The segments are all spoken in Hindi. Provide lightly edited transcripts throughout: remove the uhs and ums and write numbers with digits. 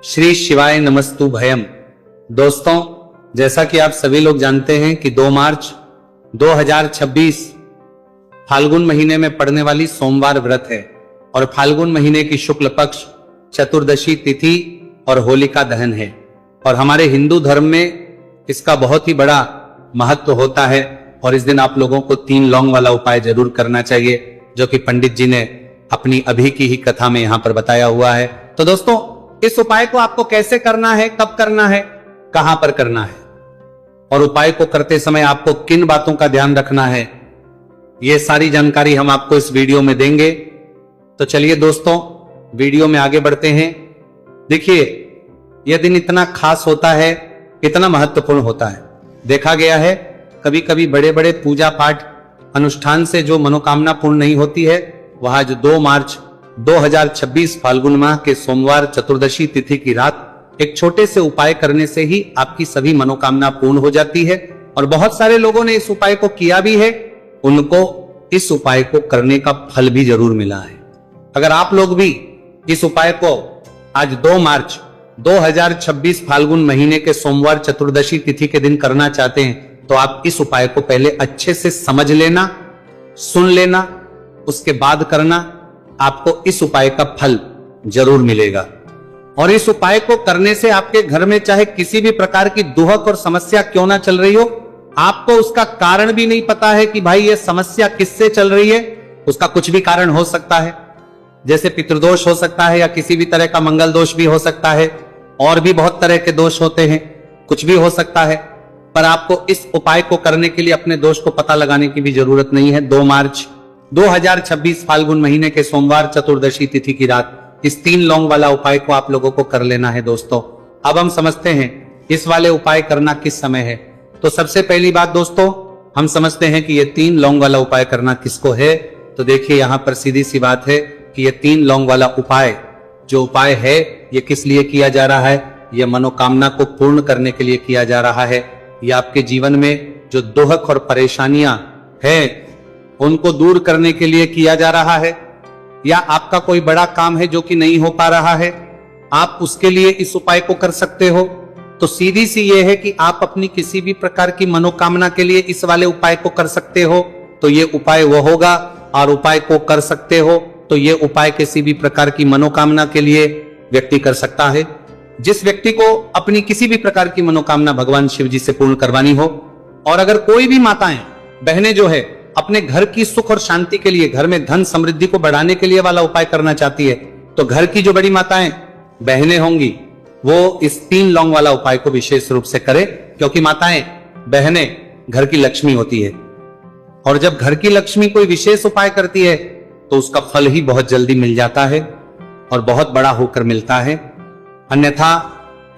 श्री शिवाय नमस्तु भयम। दोस्तों, जैसा कि आप सभी लोग जानते हैं कि 2 मार्च 2026 फाल्गुन महीने में पड़ने वाली सोमवार व्रत है और फाल्गुन महीने की शुक्ल पक्ष चतुर्दशी तिथि और होलिका दहन है। और हमारे हिंदू धर्म में इसका बहुत ही बड़ा महत्व होता है और इस दिन आप लोगों को 3 लौंग वाला उपाय जरूर करना चाहिए, जो कि पंडित जी ने अपनी अभी की ही कथा में यहां पर बताया हुआ है। तो दोस्तों, इस उपाय को आपको कैसे करना है, कब करना है, कहां पर करना है और उपाय को करते समय आपको किन बातों का ध्यान रखना है, यह सारी जानकारी हम आपको इस वीडियो में देंगे। तो चलिए दोस्तों, वीडियो में आगे बढ़ते हैं। देखिए, यह दिन इतना खास होता है, इतना महत्वपूर्ण होता है। देखा गया है कभी कभी बड़े बड़े पूजा पाठ अनुष्ठान से जो मनोकामना पूर्ण नहीं होती है, वह आज 2 मार्च 2026 फाल्गुन माह के सोमवार चतुर्दशी तिथि की रात एक छोटे से उपाय करने से ही आपकी सभी मनोकामना पूर्ण हो जाती है। और बहुत सारे लोगों ने इस उपाय को किया भी है, उनको इस उपाय को करने का फल भी जरूर मिला है। अगर आप लोग भी इस उपाय को आज 2 मार्च 2026 फाल्गुन महीने के सोमवार चतुर्दशी तिथि के दिन करना चाहते हैं, तो आप इस उपाय को पहले अच्छे से समझ लेना, सुन लेना, उसके बाद करना। आपको इस उपाय का फल जरूर मिलेगा। और इस उपाय को करने से आपके घर में चाहे किसी भी प्रकार की दुहक और समस्या क्यों ना चल रही हो, आपको उसका कारण भी नहीं पता है कि भाई ये समस्या किससे चल रही है, उसका कुछ भी कारण हो सकता है। जैसे पितृदोष हो सकता है या किसी भी तरह का मंगल दोष भी हो सकता है, और भी बहुत तरह के दोष होते हैं, कुछ भी हो सकता है। पर आपको इस उपाय को करने के लिए अपने दोष को पता लगाने की भी जरूरत नहीं है। 2 मार्च 2026 फाल्गुन महीने के सोमवार चतुर्दशी तिथि की रात इस 3 लौंग वाला उपाय को आप लोगों को कर लेना है। दोस्तों, अब हम समझते हैं इस वाले उपाय करना किस समय है। तो सबसे पहली बात दोस्तों, हम समझते हैं कि ये 3 लौंग वाला उपाय करना किसको है। तो देखिए, यहां पर सीधी सी बात है कि ये 3 लौंग वाला उपाय जो उपाय है, ये किस लिए किया जा रहा है। ये मनोकामना को पूर्ण करने के लिए किया जा रहा है। ये आपके जीवन में जो दुहक और परेशानियां हैं, उनको दूर करने के लिए किया जा रहा है। या आपका कोई बड़ा काम है जो कि नहीं हो पा रहा है, आप उसके लिए इस उपाय को कर सकते हो। तो सीधी सी ये है कि आप अपनी किसी भी प्रकार की मनोकामना के लिए इस वाले उपाय को कर सकते हो। तो ये उपाय वो होगा, और उपाय को कर सकते हो तो ये उपाय किसी भी प्रकार की मनोकामना के लिए व्यक्ति कर सकता है। जिस व्यक्ति को अपनी किसी भी प्रकार की मनोकामना भगवान शिव जी से पूर्ण करवानी हो, और अगर कोई भी माताएं बहनें जो है अपने घर की सुख और शांति के लिए, घर में धन समृद्धि को बढ़ाने के लिए वाला उपाय करना चाहती है, तो घर की जो बड़ी माताएं बहनें होंगी वो इस 3 लौंग वाला उपाय को विशेष रूप से करें, क्योंकि माताएं बहनें घर की लक्ष्मी होती है। और जब घर की लक्ष्मी कोई विशेष उपाय करती है तो उसका फल ही बहुत जल्दी मिल जाता है और बहुत बड़ा होकर मिलता है। अन्यथा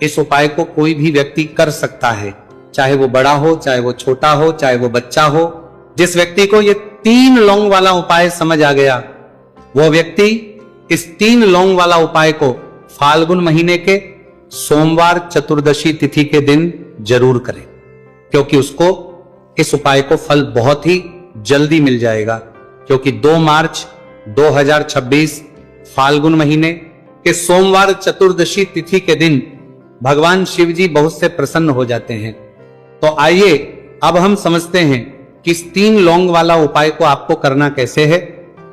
इस उपाय को कोई भी व्यक्ति कर सकता है, चाहे वो बड़ा हो, चाहे वो छोटा हो, चाहे वो बच्चा हो। जिस व्यक्ति को ये 3 लौंग वाला उपाय समझ आ गया, वो व्यक्ति इस 3 लौंग वाला उपाय को फाल्गुन महीने के सोमवार चतुर्दशी तिथि के दिन जरूर करे, क्योंकि उसको इस उपाय को फल बहुत ही जल्दी मिल जाएगा। क्योंकि 2 मार्च 2026 फाल्गुन महीने के सोमवार चतुर्दशी तिथि के दिन भगवान शिव जी बहुत से प्रसन्न हो जाते हैं। तो आइए अब हम समझते हैं कि इस 3 लौंग वाला उपाय को आपको करना कैसे है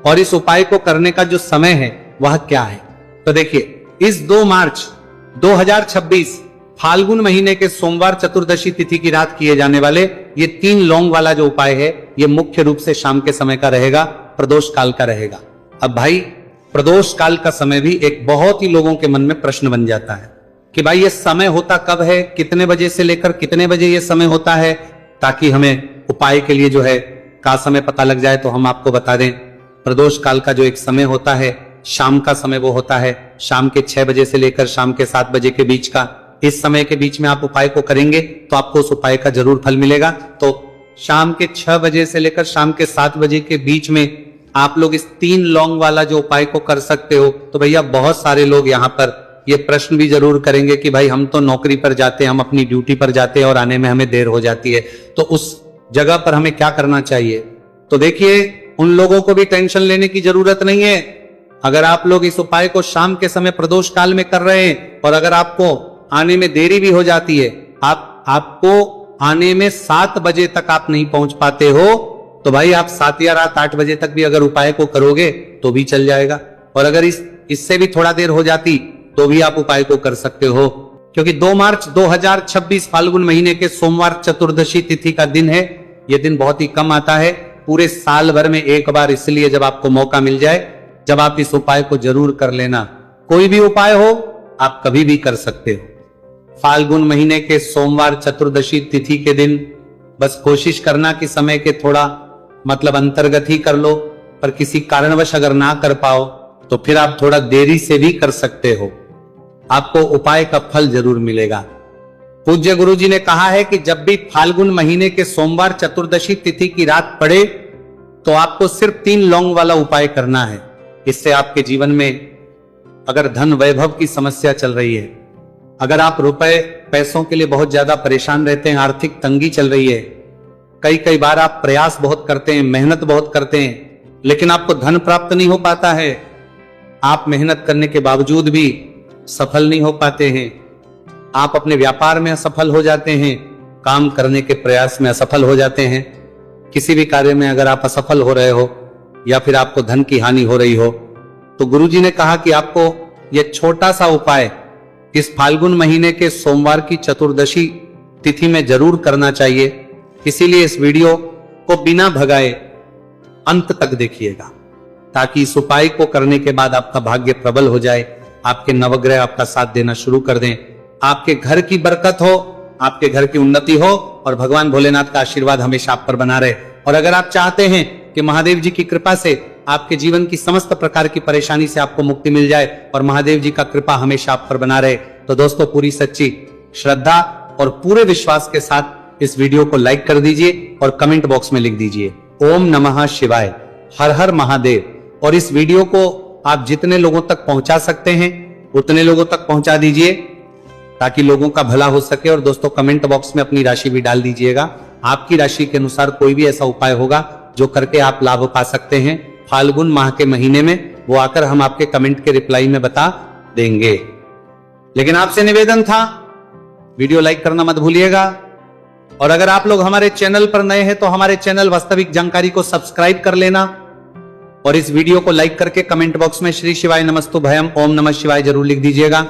और इस उपाय को करने का जो समय है वह क्या है। तो देखिए, इस 2 मार्च 2026 फाल्गुन महीने के सोमवार चतुर्दशी तिथि की रात किए जाने वाले ये 3 लौंग वाला जो उपाय है, ये मुख्य रूप से शाम के समय का रहेगा, प्रदोष काल का रहेगा। अब भाई, प्रदोष काल का समय भी एक बहुत ही लोगों के मन में प्रश्न बन जाता है कि भाई ये समय होता कब है, कितने बजे से लेकर कितने बजे ये समय होता है, ताकि हमें उपाय के लिए जो है का समय पता लग जाए। तो हम आपको बता दें, प्रदोष काल का जो एक समय होता है, शाम का समय, वो होता है शाम के 6 बजे से लेकर शाम के 7 बजे के बीच का। इस समय के बीच में आप उपाय को करेंगे तो आपको उस उपाय का जरूर फल मिलेगा। तो शाम के 6 बजे से लेकर शाम के 7 बजे के बीच में आप लोग इस 3 लौंग वाला जो उपाय को कर सकते हो। तो भैया, बहुत सारे लोग यहाँ पर ये प्रश्न भी जरूर करेंगे कि भाई हम तो नौकरी पर जाते हैं, हम अपनी ड्यूटी पर जाते हैं और आने में हमें देर हो जाती है, तो उस जगह पर हमें क्या करना चाहिए। तो देखिए, उन लोगों को भी टेंशन लेने की जरूरत नहीं है। अगर आप लोग इस उपाय को शाम के समय प्रदोष काल में कर रहे हैं और अगर आपको आने में देरी भी हो जाती है, आपको आने में 7 बजे तक आप नहीं पहुंच पाते हो, तो भाई आप 7 या रात 8 बजे तक भी अगर उपाय को करोगे तो भी चल जाएगा। और अगर इससे भी थोड़ा देर हो जाती तो भी आप उपाय को कर सकते हो, क्योंकि 2 मार्च 2026 फाल्गुन महीने के सोमवार चतुर्दशी तिथि का दिन है। यह दिन बहुत ही कम आता है, पूरे साल भर में एक बार, इसलिए जब आपको मौका मिल जाए, जब आप इस उपाय को जरूर कर लेना। कोई भी उपाय हो आप कभी भी कर सकते हो। फाल्गुन महीने के सोमवार चतुर्दशी तिथि के दिन बस कोशिश करना कि समय के थोड़ा अंतर्गत ही कर लो, पर किसी कारणवश अगर ना कर पाओ तो फिर आप थोड़ा देरी से भी कर सकते हो, आपको उपाय का फल जरूर मिलेगा। पूज्य गुरुजी ने कहा है कि जब भी फाल्गुन महीने के सोमवार चतुर्दशी तिथि की रात पड़े तो आपको सिर्फ 3 लौंग वाला उपाय करना है। इससे आपके जीवन में अगर धन वैभव की समस्या चल रही है, अगर आप रुपए पैसों के लिए बहुत ज्यादा परेशान रहते हैं, आर्थिक तंगी चल रही है, कई बार आप प्रयास बहुत करते हैं, मेहनत बहुत करते हैं, लेकिन आपको धन प्राप्त नहीं हो पाता है, आप मेहनत करने के बावजूद भी सफल नहीं हो पाते हैं, आप अपने व्यापार में असफल हो जाते हैं, काम करने के प्रयास में असफल हो जाते हैं, किसी भी कार्य में अगर आप असफल हो रहे हो या फिर आपको धन की हानि हो रही हो, तो गुरुजी ने कहा कि आपको यह छोटा सा उपाय इस फाल्गुन महीने के सोमवार की चतुर्दशी तिथि में जरूर करना चाहिए। इसीलिए इस वीडियो को बिना भगाए अंत तक देखिएगा, ताकि इस उपाय को करने के बाद आपका भाग्य प्रबल हो जाए, आपके नवग्रह आपका साथ देना शुरू कर दें, आपके घर की बरकत हो, आपके घर की उन्नति हो और भगवान भोलेनाथ का आशीर्वाद हमेशा आप पर बना रहे। और अगर आप चाहते हैं कि महादेव जी की कृपा से आपके जीवन की समस्त प्रकार की परेशानी से आपको मुक्ति मिल जाए और महादेव जी का कृपा हमेशा आप पर बना रहे, तो दोस्तों पूरी सच्ची श्रद्धा और पूरे विश्वास के साथ इस वीडियो को लाइक कर दीजिए और कमेंट बॉक्स में लिख दीजिए ओम नमः शिवाय, हर हर महादेव। और इस वीडियो को आप जितने लोगों तक पहुंचा सकते हैं उतने लोगों तक पहुंचा दीजिए, ताकि लोगों का भला हो सके। और दोस्तों कमेंट बॉक्स में अपनी राशि भी डाल दीजिएगा, आपकी राशि के अनुसार कोई भी ऐसा उपाय होगा जो करके आप लाभ पा सकते हैं फाल्गुन माह के महीने में, वो आकर हम आपके कमेंट के रिप्लाई में बता देंगे। लेकिन आपसे निवेदन था, वीडियो लाइक करना मत भूलिएगा। और अगर आप लोग हमारे चैनल पर नए हैं तो हमारे चैनल वास्तविक जानकारी को सब्सक्राइब कर लेना और इस वीडियो को लाइक करके कमेंट बॉक्स में श्री शिवाय नमस्तु भयम ओम नमः शिवाय जरूर लिख दीजिएगा।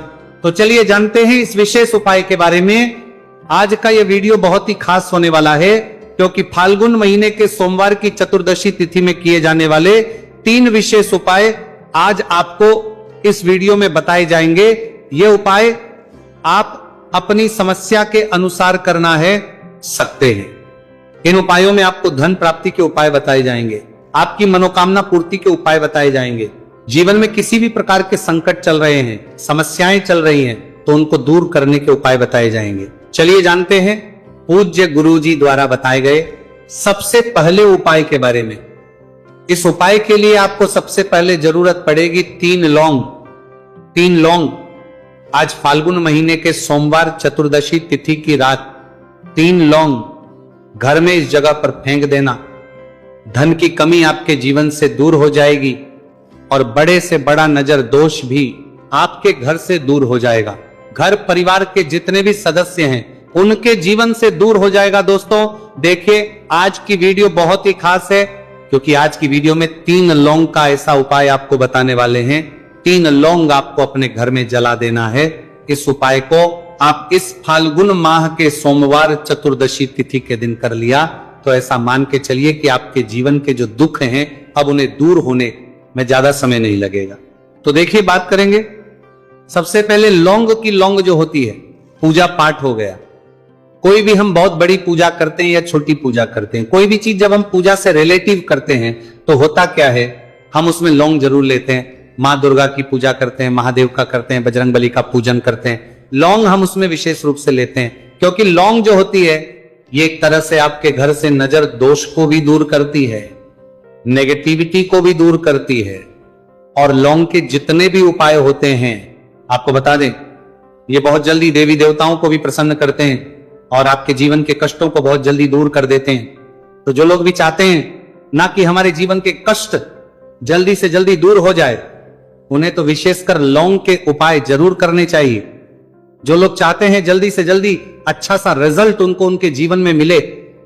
तो चलिए जानते हैं इस विशेष उपाय के बारे में। आज का यह वीडियो बहुत ही खास होने वाला है, क्योंकि फाल्गुन महीने के सोमवार की चतुर्दशी तिथि में किए जाने वाले 3 विशेष उपाय आज आपको इस वीडियो में बताए जाएंगे। ये उपाय आप अपनी समस्या के अनुसार करना है सकते हैं। इन उपायों में आपको धन प्राप्ति के उपाय बताए जाएंगे, आपकी मनोकामना पूर्ति के उपाय बताए जाएंगे। जीवन में किसी भी प्रकार के संकट चल रहे हैं, समस्याएं चल रही हैं, तो उनको दूर करने के उपाय बताए जाएंगे। चलिए जानते हैं पूज्य गुरुजी द्वारा बताए गए सबसे पहले उपाय के बारे में। इस उपाय के लिए आपको सबसे पहले जरूरत पड़ेगी 3 लौंग। 3 लौंग आज फाल्गुन महीने के सोमवार चतुर्दशी तिथि की रात 3 लौंग घर में इस जगह पर फेंक देना। धन की कमी आपके जीवन से दूर हो जाएगी और बड़े से बड़ा नजर दोष भी आपके घर से दूर हो जाएगा। घर परिवार के जितने भी सदस्य हैं उनके जीवन से दूर हो जाएगा। दोस्तों देखिए आज की वीडियो बहुत ही खास है, क्योंकि आज की वीडियो में 3 लौंग का ऐसा उपाय आपको बताने वाले हैं। 3 लौंग आपको अपने घर में जला देना है। इस उपाय को आप इस फाल्गुन माह के सोमवार चतुर्दशी तिथि के दिन कर लिया तो ऐसा मान के चलिए कि आपके जीवन के जो दुख हैं अब उन्हें दूर होने में ज्यादा समय नहीं लगेगा। तो देखिए बात करेंगे सबसे पहले लौंग की। लौंग जो होती है पूजा पाठ हो गया, कोई भी हम बहुत बड़ी पूजा करते हैं या छोटी पूजा करते हैं, कोई भी चीज जब हम पूजा से रिलेटिव करते हैं तो होता क्या है, हम उसमें लौंग जरूर लेते हैं। माँ दुर्गा की पूजा करते हैं, महादेव का करते हैं, बजरंगबली का पूजन करते हैं, लौंग हम उसमें विशेष रूप से लेते हैं। क्योंकि लौंग जो होती है ये एक तरह से आपके घर से नजर दोष को भी दूर करती है, नेगेटिविटी को भी दूर करती है। और लौंग के जितने भी उपाय होते हैं आपको बता दें, ये बहुत जल्दी देवी देवताओं को भी प्रसन्न करते हैं और आपके जीवन के कष्टों को बहुत जल्दी दूर कर देते हैं। तो जो लोग भी चाहते हैं ना कि हमारे जीवन के कष्ट जल्दी से जल्दी दूर हो जाए, उन्हें तो विशेषकर लौंग के उपाय जरूर करने चाहिए। जो लोग चाहते हैं जल्दी से जल्दी अच्छा सा रिजल्ट उनको उनके जीवन में मिले,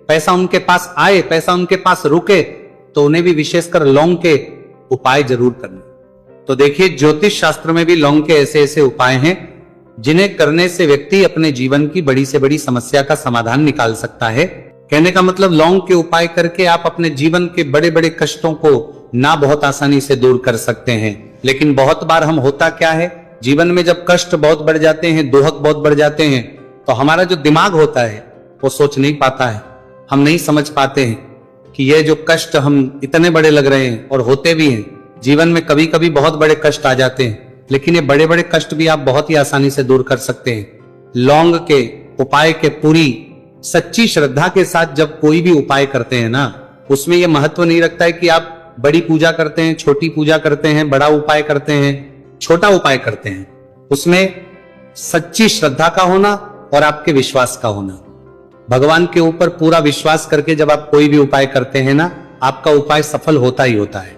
पैसा उनके पास आए, पैसा उनके पास रुके, तो उन्हें भी विशेषकर लौंग के उपाय जरूर करने। तो देखिए, ज्योतिष शास्त्र में भी लौंग के ऐसे ऐसे उपाय हैं जिन्हें करने से व्यक्ति अपने जीवन की बड़ी से बड़ी समस्या का समाधान निकाल सकता है। कहने का मतलब लौंग के उपाय करके आप अपने जीवन के बड़े बड़े कष्टों को ना बहुत आसानी से दूर कर सकते हैं। लेकिन बहुत बार हम होता क्या है, जीवन में जब कष्ट बहुत बढ़ जाते हैं, दुहक बहुत बढ़ जाते हैं, तो हमारा जो दिमाग होता है वो सोच नहीं पाता है, हम नहीं समझ पाते हैं कि ये जो कष्ट हम इतने बड़े लग रहे हैं, और होते भी हैं जीवन में कभी कभी बहुत बड़े कष्ट आ जाते हैं, लेकिन ये बड़े बड़े कष्ट भी आप बहुत ही आसानी से दूर कर सकते हैं। लौंग के उपाय के पूरी सच्ची श्रद्धा के साथ जब कोई भी उपाय करते हैं ना, उसमें यह महत्व नहीं रखता है कि आप बड़ी पूजा करते हैं, छोटी पूजा करते हैं, बड़ा उपाय करते हैं, छोटा उपाय करते हैं। उसमें सच्ची श्रद्धा का होना और आपके विश्वास का होना। भगवान के ऊपर पूरा विश्वास करके जब आप कोई भी उपाय करते हैं ना, आपका उपाय सफल होता ही होता है,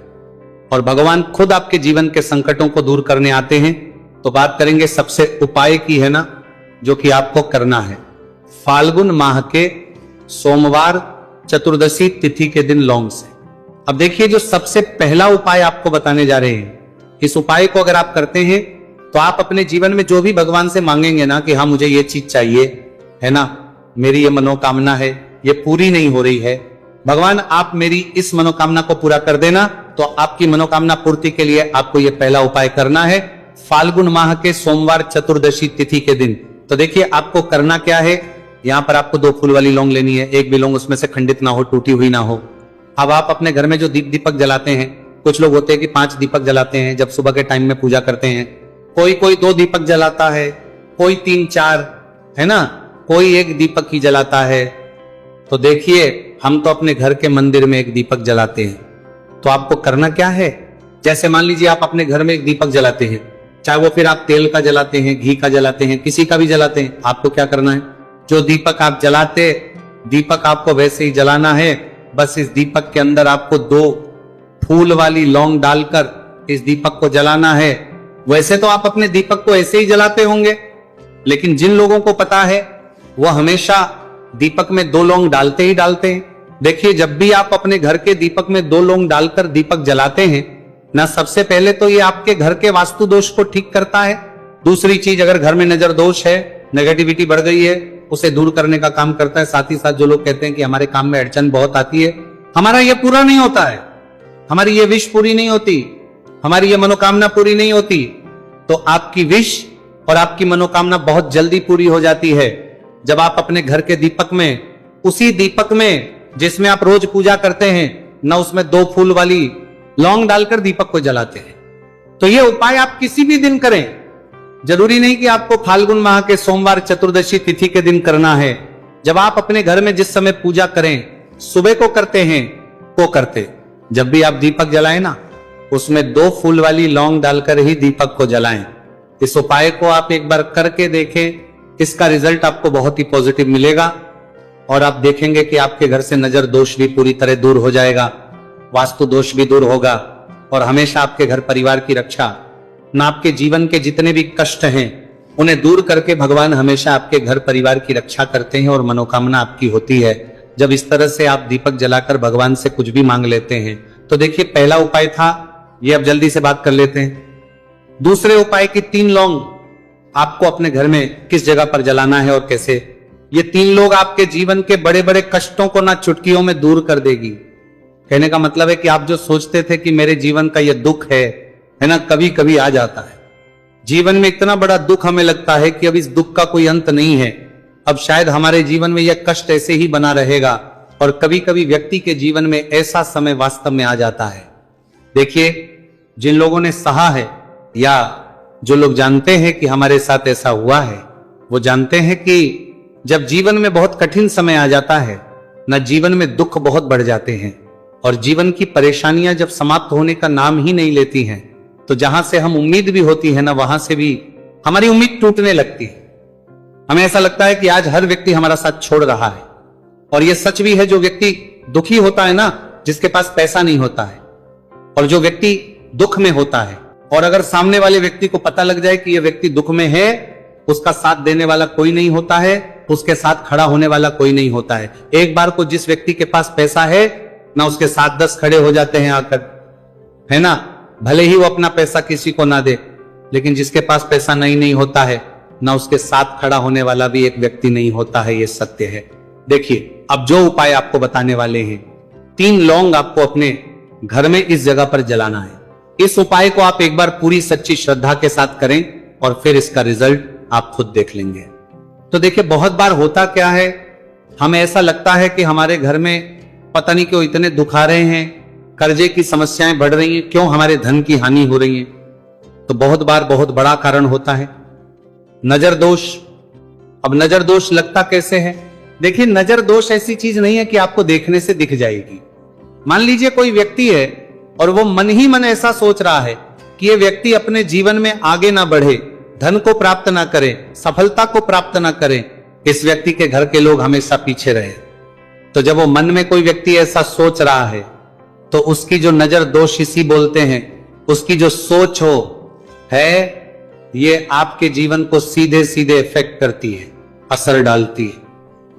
और भगवान खुद आपके जीवन के संकटों को दूर करने आते हैं। तो बात करेंगे सबसे उपाय की, है ना, जो कि आपको करना है फाल्गुन माह के सोमवार चतुर्दशी तिथि के दिन लौंग से। अब देखिए, जो सबसे पहला उपाय आपको बताने जा रहे हैं, इस उपाय को अगर आप करते हैं तो आप अपने जीवन में जो भी भगवान से मांगेंगे ना कि हाँ मुझे ये चीज चाहिए, है ना, मेरी ये मनोकामना है, ये पूरी नहीं हो रही है, भगवान आप मेरी इस मनोकामना को पूरा कर देना। तो आपकी मनोकामना पूर्ति के लिए आपको ये पहला उपाय करना है फाल्गुन माह के सोमवार चतुर्दशी तिथि के दिन। तो देखिए, आपको करना क्या है, यहां पर आपको 2 फूल वाली लौंग लेनी है, एक भी लौंग उसमें से खंडित ना हो, टूटी हुई ना हो। अब आप अपने घर में जो दीपक जलाते हैं, कुछ लोग होते हैं कि 5 दीपक जलाते हैं जब सुबह के टाइम में पूजा करते हैं, कोई 2 दीपक जलाता है, कोई 3-4, है ना, कोई 1 दीपक ही जलाता है। तो देखिए, हम तो अपने घर के मंदिर में 1 दीपक जलाते हैं। तो आपको करना क्या है, जैसे मान लीजिए आप अपने घर में 1 दीपक जलाते हैं, चाहे वो फिर आप तेल का जलाते हैं, घी का जलाते हैं, किसी का भी जलाते हैं, आपको क्या करना है, जो दीपक आप जलाते, दीपक आपको वैसे ही जलाना है। बस इस दीपक के अंदर आपको 2 फूल वाली लौंग डालकर इस दीपक को जलाना है। वैसे तो आप अपने दीपक को ऐसे ही जलाते होंगे, लेकिन जिन लोगों को पता है वो हमेशा दीपक में 2 लौंग डालते ही डालते हैं। देखिए, जब भी आप अपने घर के दीपक में 2 लौंग डालकर दीपक जलाते हैं ना, सबसे पहले तो ये आपके घर के वास्तु दोष को ठीक करता है। दूसरी चीज, अगर घर में नजर दोष है, नेगेटिविटी बढ़ गई है, उसे दूर करने का काम करता है। साथ ही साथ जो लोग कहते हैं कि हमारे काम में अड़चन बहुत आती है, हमारा ये पूरा नहीं होता है, हमारी ये विश पूरी नहीं होती, हमारी ये मनोकामना पूरी नहीं होती, तो आपकी विश और आपकी मनोकामना बहुत जल्दी पूरी हो जाती है जब आप अपने घर के दीपक में, उसी दीपक में जिसमें आप रोज पूजा करते हैं ना, उसमें 2 फूल वाली लौंग डालकर दीपक को जलाते हैं। तो ये उपाय आप किसी भी दिन करें, जरूरी नहीं कि आपको फाल्गुन माह के सोमवार चतुर्दशी तिथि के दिन करना है। जब आप अपने घर में जिस समय पूजा करें, सुबह को करते हैं, वो करते, जब भी आप दीपक जलाएं ना, उसमें 2 फूल वाली लौंग डालकर ही दीपक को जलाएं। इस उपाय को आप एक बार करके देखें, इसका रिजल्ट आपको बहुत ही पॉजिटिव मिलेगा, और आप देखेंगे कि आपके घर से नजर दोष भी पूरी तरह दूर हो जाएगा, वास्तु दोष भी दूर होगा, और हमेशा आपके घर परिवार की रक्षा, ना आपके जीवन के जितने भी कष्ट हैं उन्हें दूर करके भगवान हमेशा आपके घर परिवार की रक्षा करते हैं और मनोकामना आपकी होती है, जब इस तरह से आप दीपक जलाकर भगवान से कुछ भी मांग लेते हैं। तो देखिए, पहला उपाय था ये, अब जल्दी से बात कर लेते हैं। दूसरे उपाय की 3 लौंग आपको अपने घर में किस जगह पर जलाना है और कैसे। ये 3 लोग आपके जीवन के बड़े बड़े कष्टों को ना चुटकियों में दूर कर देगी। कहने का मतलब है कि आप जो सोचते थे कि मेरे जीवन का ये दुख है ना, कभी कभी आ जाता है जीवन में, इतना बड़ा दुख हमें लगता है कि अब इस दुख का कोई अंत नहीं है, अब शायद हमारे जीवन में यह कष्ट ऐसे ही बना रहेगा। और कभी कभी व्यक्ति के जीवन में ऐसा समय वास्तव में आ जाता है। देखिए, जिन लोगों ने सहा है या जो लोग जानते हैं कि हमारे साथ ऐसा हुआ है, वो जानते हैं कि जब जीवन में बहुत कठिन समय आ जाता है ना, जीवन में दुख बहुत बढ़ जाते हैं, और जीवन की परेशानियां जब समाप्त होने का नाम ही नहीं लेती हैं, तो जहां से हम उम्मीद भी होती है ना, वहां से भी हमारी उम्मीद टूटने लगती है। हमें ऐसा लगता है कि आज हर व्यक्ति हमारा साथ छोड़ रहा है, और यह सच भी है। जो व्यक्ति दुखी होता है ना, जिसके पास पैसा नहीं होता है, और जो व्यक्ति दुख में होता है और अगर सामने वाले व्यक्ति को पता लग जाए कि यह व्यक्ति दुख में है, उसका साथ देने वाला कोई नहीं होता है, उसके साथ खड़ा होने वाला कोई नहीं होता है। एक बार को जिस व्यक्ति के पास पैसा है ना, उसके 7-10 खड़े हो जाते हैं आकर, है ना, भले ही वो अपना पैसा किसी को ना दे, लेकिन जिसके पास पैसा नहीं होता है ना, उसके साथ खड़ा होने वाला भी एक व्यक्ति नहीं होता है। ये सत्य है। देखिए, अब जो उपाय आपको बताने वाले हैं, 3 लौंग आपको अपने घर में इस जगह पर जलाना है। इस उपाय को आप एक बार पूरी सच्ची श्रद्धा के साथ करें और फिर इसका रिजल्ट आप खुद देख लेंगे। तो देखिए, बहुत बार होता क्या है, हमें ऐसा लगता है कि हमारे घर में पता नहीं क्यों इतने दुख आ रहे हैं, कर्जे की समस्याएं बढ़ रही हैं, क्यों हमारे धन की हानि हो रही है। तो बहुत बार बहुत बड़ा कारण होता है नजर दोष। अब नजर दोष लगता कैसे है? देखिए, नजर दोष ऐसी चीज नहीं है कि आपको देखने से दिख जाएगी। मान लीजिए कोई व्यक्ति है और वो मन ही मन ऐसा सोच रहा है कि ये व्यक्ति अपने जीवन में आगे ना बढ़े, धन को प्राप्त ना करे, सफलता को प्राप्त ना करे, इस व्यक्ति के घर के लोग हमेशा पीछे रहे। तो जब वो मन में कोई व्यक्ति ऐसा सोच रहा है तो उसकी जो नजर दोष इसी बोलते हैं, उसकी जो सोच हो है, ये आपके जीवन को सीधे सीधे इफेक्ट करती है, असर डालती है।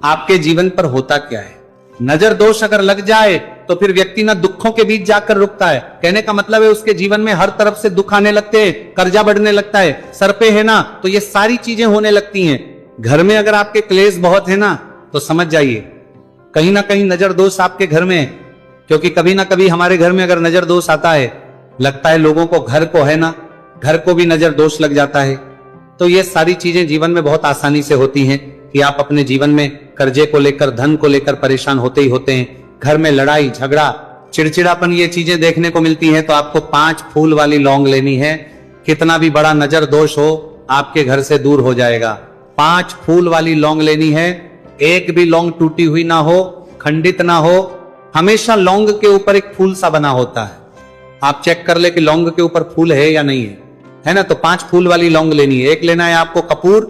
आपके जीवन पर होता क्या है, नजर दोष अगर लग जाए तो फिर व्यक्ति ना दुखों के बीच जाकर रुकता है। कहने का मतलब है उसके जीवन में हर तरफ से दुख आने लगते हैं, कर्जा बढ़ने लगता है, सर पे है ना, तो ये सारी चीजें होने लगती हैं। घर में अगर आपके क्लेश बहुत है ना, तो समझ जाइए कहीं ना कहीं नजर दोष आपके घर में है। क्योंकि कभी ना कभी हमारे घर में अगर नजर दोष आता है, लगता है लोगों को, घर को है ना, घर को भी नजर दोष लग जाता है। तो ये सारी चीजें जीवन में बहुत आसानी से होती हैं कि आप अपने जीवन में कर्जे को लेकर, धन को लेकर परेशान होते ही होते हैं। घर में लड़ाई झगड़ा, चिड़चिड़ापन, ये चीजें देखने को मिलती है। तो आपको 5 फूल वाली लौंग लेनी है। कितना भी बड़ा नजर दोष हो, आपके घर से दूर हो जाएगा। 5 फूल वाली लौंग लेनी है। एक भी लौंग टूटी हुई ना हो, खंडित ना हो। हमेशा लौंग के ऊपर एक फूल सा बना होता है। आप चेक कर ले कि लौंग के ऊपर फूल है या नहीं है ना। तो 5 फूल वाली लौंग लेनी है। एक लेना है आपको कपूर।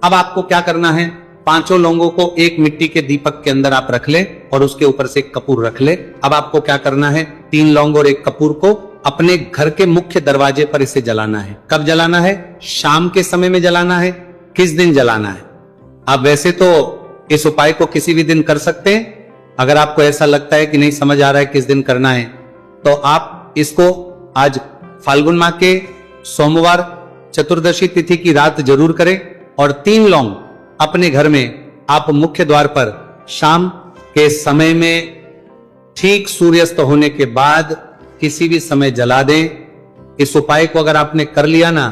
अब आपको क्या करना है, 5 लौंगों को एक मिट्टी के दीपक के अंदर आप रख ले और उसके ऊपर से एक कपूर रख ले। अब आपको क्या करना है, 3 लौंग और एक कपूर को अपने घर के मुख्य दरवाजे पर इसे जलाना है। कब जलाना है? शाम के समय में जलाना है। किस दिन जलाना है? आप वैसे तो इस उपाय को किसी भी दिन कर सकते हैं। अगर आपको ऐसा लगता है कि नहीं समझ आ रहा है किस दिन करना है, तो आप इसको आज फाल्गुन माह के सोमवार चतुर्दशी तिथि की रात जरूर करें। और 3 लौंग अपने घर में आप मुख्य द्वार पर शाम के समय में ठीक सूर्यास्त होने के बाद किसी भी समय जला दें। इस उपाय को अगर आपने कर लिया ना,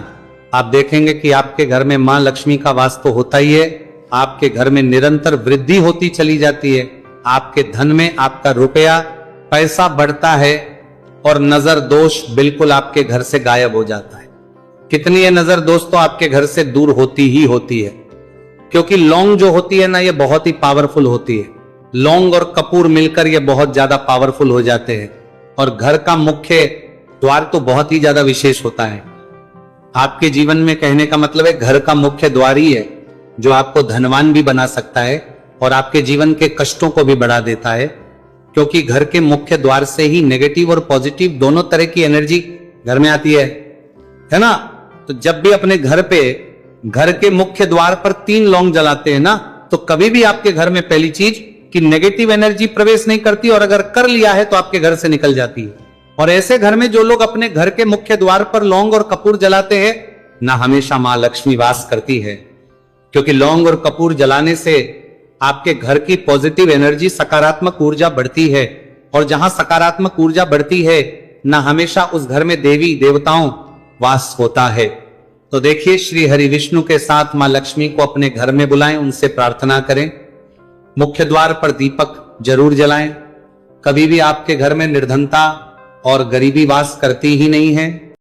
आप देखेंगे कि आपके घर में मां लक्ष्मी का वास तो होता ही है, आपके घर में निरंतर वृद्धि होती चली जाती है। आपके धन में आपका रुपया पैसा बढ़ता है और नजर दोष बिल्कुल आपके घर से गायब हो जाता है। कितनी है नजर दोष तो आपके घर से दूर होती ही होती है। क्योंकि लौंग जो होती है ना, ये बहुत ही पावरफुल होती है। लौंग और कपूर मिलकर ये बहुत ज्यादा पावरफुल हो जाते हैं। और घर का मुख्य द्वार तो बहुत ही ज्यादा विशेष होता है। आपके जीवन में कहने का मतलब है घर का मुख्य द्वार ही है जो आपको धनवान भी बना सकता है और आपके जीवन के कष्टों को भी बढ़ा देता है। क्योंकि घर के मुख्य द्वार से ही नेगेटिव और पॉजिटिव दोनों तरह की एनर्जी घर में आती है ना। तो जब भी अपने घर पे, घर के मुख्य द्वार पर 3 लौंग जलाते हैं ना, तो कभी भी आपके घर में पहली चीज कि नेगेटिव एनर्जी प्रवेश नहीं करती, और अगर कर लिया है तो आपके घर से निकल जाती है। और ऐसे घर में जो लोग अपने घर के मुख्य द्वार पर लौंग और कपूर जलाते हैं ना, हमेशा मां लक्ष्मी वास करती है। क्योंकि लौंग और कपूर जलाने से आपके घर की पॉजिटिव एनर्जी, सकारात्मक ऊर्जा बढ़ती है। और जहां सकारात्मक ऊर्जा बढ़ती है ना, हमेशा उस घर में देवी देवताओं वास होता है। तो देखिए, श्री हरि विष्णु के साथ मां लक्ष्मी को अपने घर में बुलाएं, उनसे प्रार्थना करें। मुख्य द्वार पर दीपक जरूर जलाएं। कभी भी आपके घर में निर्धनता और गरीबी वास करती ही नहीं है।